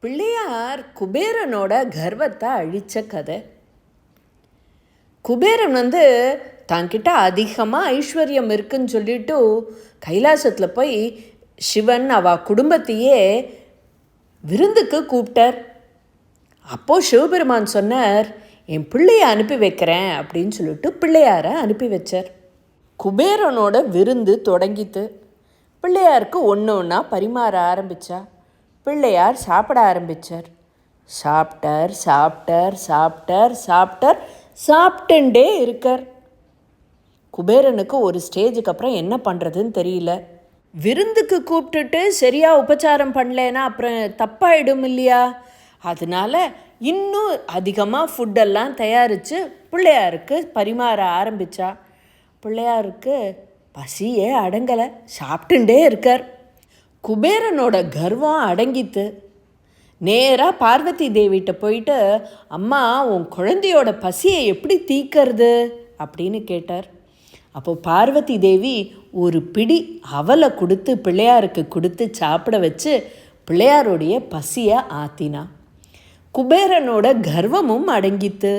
பிள்ளையார் குபேரனோட கர்வத்தை அழித்த கதை. குபேரன் தன்கிட்ட அதிகமாக ஐஸ்வர்யம் இருக்குன்னு சொல்லிட்டு கைலாசத்தில் போய் சிவன் அவ குடும்பத்தையே விருந்துக்கு கூப்பிட்டார். அப்போது சிவபெருமான் சொன்னார், என் பிள்ளையை அனுப்பி வைக்கிறேன் அப்படின்னு சொல்லிட்டு பிள்ளையாரை அனுப்பி வச்சார். குபேரனோட விருந்து தொடங்கித்து. பிள்ளையாருக்கு ஒன்று ஒன்றா பரிமாற ஆரம்பித்தா. பிள்ளையார் சாப்பிட ஆரம்பித்தார். சாப்பிட்டார் சாப்பிட்டார் சாப்பிட்டார் சாப்பிட்டார் சாப்பிட்டுண்டே இருக்கார். குபேரனுக்கு ஒரு ஸ்டேஜுக்கு அப்புறம் என்ன பண்ணுறதுன்னு தெரியல. விருந்துக்கு கூப்பிட்டுட்டு சரியாக உபச்சாரம் பண்ணலேன்னா அப்புறம் தப்பாயிடும் இல்லையா? அதனால இன்னும் அதிகமாக ஃபுட்டெல்லாம் தயாரித்து பிள்ளையாருக்கு பரிமாற ஆரம்பித்தா. பிள்ளையாருக்கு பசியே அடங்கலை, சாப்பிட்டுண்டே இருக்கார். குபேரனோட கர்வம் அடங்கித்து. நேராக பார்வதி தேவிகிட்ட போயிட்டு, அம்மா உன் குழந்தையோட பசியை எப்படி தீக்கிறது அப்படின்னு கேட்டார். அப்போது பார்வதி தேவி ஒரு பிடி அவலை கொடுத்து பிள்ளையாருக்கு கொடுத்து சாப்பிட வச்சு பிள்ளையாருடைய பசியை ஆத்தினா. குபேரனோட கர்வமும் அடங்கித்து.